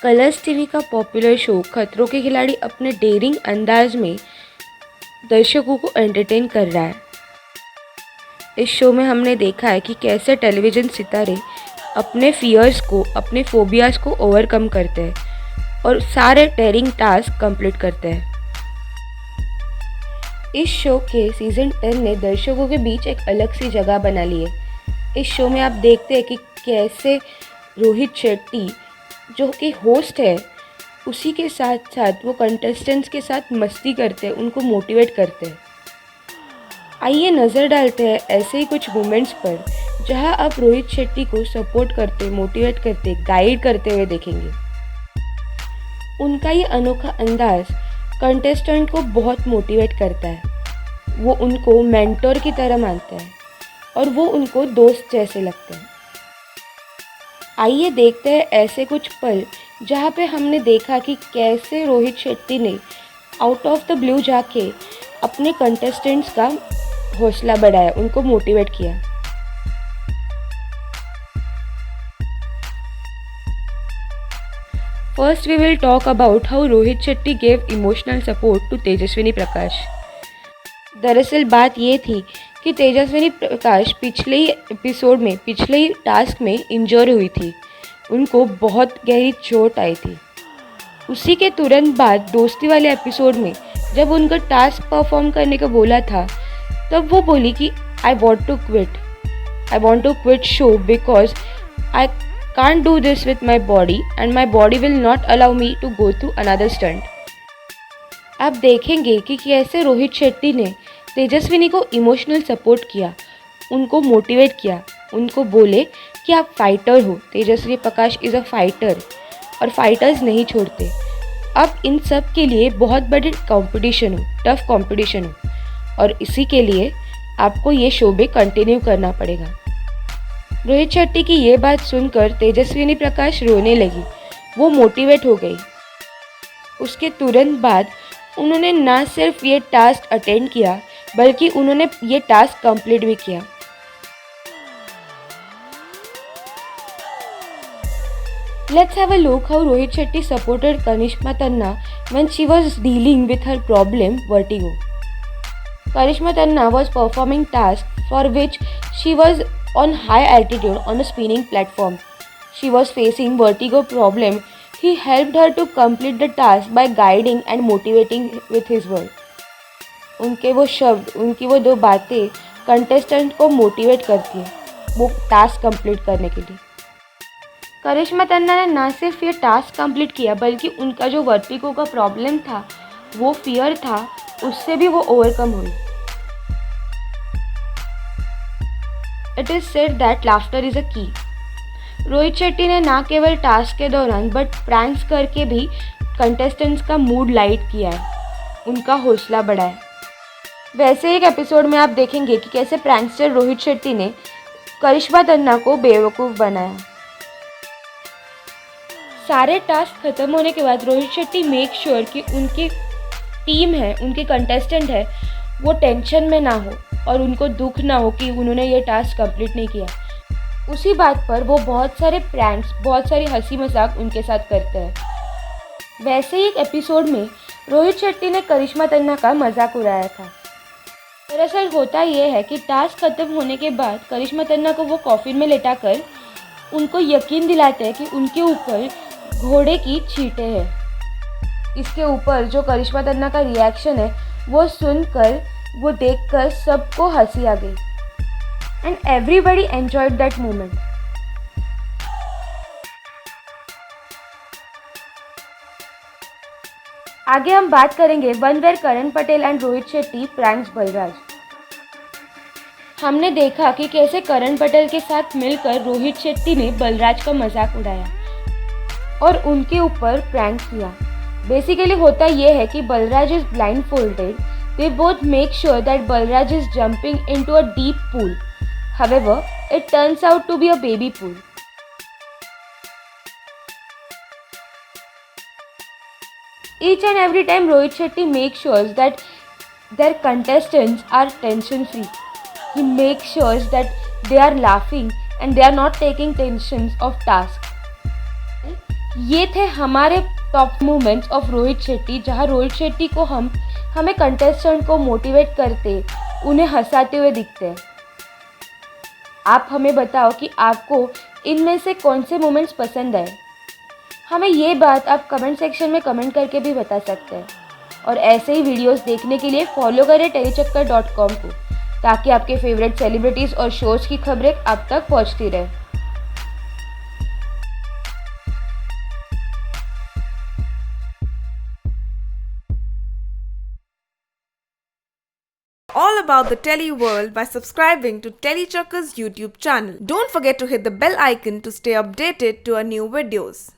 Colors TV का popular show खतरों के खिलाड़ी अपने डेयरिंग अंदाज में दर्शकों को एंटरटेन कर रहा है। इस शो में हमने देखा है कि कैसे टेलीविज़न सितारे अपने फियर्स को, अपने फोबियाज को ओवरकम करते हैं और सारे डेयरिंग टास्क कंप्लीट करते हैं। इस शो के सीज़न 10 ने दर्शकों के बीच एक अलग सी जगह बना ली है। इस शो में आप देखते हैं कि कैसे रोहित शेट्टी जो कि होस्ट है, उसी के साथ साथ वो कंटेस्टेंट्स के साथ मस्ती करते हैं, उनको मोटिवेट करते हैं। आइए नज़र डालते हैं ऐसे ही कुछ मोमेंट्स पर जहां आप रोहित शेट्टी को सपोर्ट करते, मोटिवेट करते, गाइड करते हुए देखेंगे। उनका ये अनोखा अंदाज कंटेस्टेंट को बहुत मोटिवेट करता है। वो उनको मेंटोर की तरह मानते हैं और वो उनको दोस्त जैसे लगते हैं। आइए देखते हैं ऐसे कुछ पल जहाँ पे हमने देखा कि कैसे रोहित शेट्टी ने आउट ऑफ द ब्लू जाके अपने कंटेस्टेंट्स का हौसला बढ़ाया, उनको मोटिवेट किया। First, we will talk about how Rohit Shetty gave emotional support to Tejaswini प्रकाश। दरअसल बात ये थी कि तेजस्विनी प्रकाश पिछले ही टास्क में इंजर हुई थी। उनको बहुत गहरी चोट आई थी। उसी के तुरंत बाद दोस्ती वाले एपिसोड में जब उनको टास्क परफॉर्म करने को बोला था, तब वो बोली कि I want to quit show because I can't do this with my body and my body will not allow me to go through another stunt। आप देखेंगे कि कैसे रोहित शेट्टी ने तेजस्विनी को इमोशनल सपोर्ट किया, उनको मोटिवेट किया, उनको बोले कि आप फाइटर हो। तेजस्विनी प्रकाश इज़ अ फाइटर और फाइटर्स नहीं छोड़ते। अब इन सब के लिए बहुत बड़ी कंपटीशन हो, टफ कंपटीशन हो और इसी के लिए आपको ये शो भी कंटिन्यू करना पड़ेगा। रोहित शेट्टी की ये बात सुनकर तेजस्विनी प्रकाश रोने लगी। वो मोटिवेट हो गई। उसके तुरंत बाद उन्होंने ना सिर्फ ये टास्क अटेंड किया बल्कि उन्होंने ये टास्क कंप्लीट भी किया। Let's have a look how Rohit Shetty supported Karishma Tanna when she was dealing with her problem vertigo. Karishma Tanna was performing task for which she was on high altitude on a spinning platform. She was facing vertigo problem. He helped her to complete the task by guiding and motivating with his words. उनके वो शब्द, उनकी वो दो बातें contestant को motivate करती है वो टास्क कंप्लीट करने के लिए। करिश्मा तन्ना ने ना सिर्फ ये टास्क कंप्लीट किया बल्कि उनका जो वर्टिगो का प्रॉब्लम था, वो फियर था, उससे भी वो ओवरकम हुई। It is said that laughter is a key। Rohit Shetty ने ना केवल टास्क के दौरान बट प्रैंक्स करके भी कंटेस्टेंट्स का मूड लाइट किया है, उनका हौसला बढ़ाया। वैसे एक एपिसोड में आप देखेंगे कि कैसे प्रैंकस्टर रोहित शेट्टी ने करिश्मा तन्ना को बेवकूफ़ बनाया। सारे टास्क खत्म होने के बाद रोहित शेट्टी मेक श्योर कि उनकी टीम है, उनके कंटेस्टेंट है, वो टेंशन में ना हो और उनको दुख ना हो कि उन्होंने ये टास्क कंप्लीट नहीं किया। उसी बात पर वो बहुत सारे प्रैंक्स, बहुत सारी हंसी मजाक उनके साथ करते हैं। वैसे ही एक एपिसोड में रोहित शेट्टी ने करिश्मा तन्ना का मजाक उड़ाया था। दरअसल होता ये है कि टास्क खत्म होने के बाद करिश्मा तन्ना को वो कॉफिन में लेटाकर उनको यकीन दिलाते हैं कि उनके ऊपर घोड़े की छींटें हैं। इसके ऊपर जो करिश्मा तन्ना का रिएक्शन है, वो सुनकर, वो देखकर सबको हंसी आ गई and everybody enjoyed that moment. आगे हम बात करेंगे one where Karan Patel and Rohit Shetty pranks Balraj. हमने देखा कि कैसे करण पटेल के साथ मिलकर रोहित शेट्टी ने बलराज का मजाक उड़ाया और उनके ऊपर प्रैंक किया। बेसिकली होता यह है कि Balraj is blind folded. They both make sure that Balraj is jumping into a deep pool. However, it turns out to be a baby pool. Each and every time Rohit Shetty makes sure that their contestants are tension free. He makes sure that they are laughing and they are not taking tensions of task. ये थे हमारे top moments of Rohit Shetty, जहाँ रोहित शेट्टी को हमें contestant को motivate करते, उन्हें हंसाते हुए दिखते हैं। आप हमें बताओ कि आपको इनमें से कौन से मोमेंट्स पसंद आए। हमें ये बात आप कमेंट सेक्शन में कमेंट करके भी बता सकते हैं। और ऐसे ही वीडियोस देखने के लिए फॉलो करें टेलीचक्कर.com को, ताकि आपके फेवरेट सेलिब्रिटीज़ और शोज़ की खबरें आप तक पहुंचती रहे। All about the Tele world by subscribing to Telechucker's YouTube channel. Don't forget to hit the bell icon to stay updated to our new videos.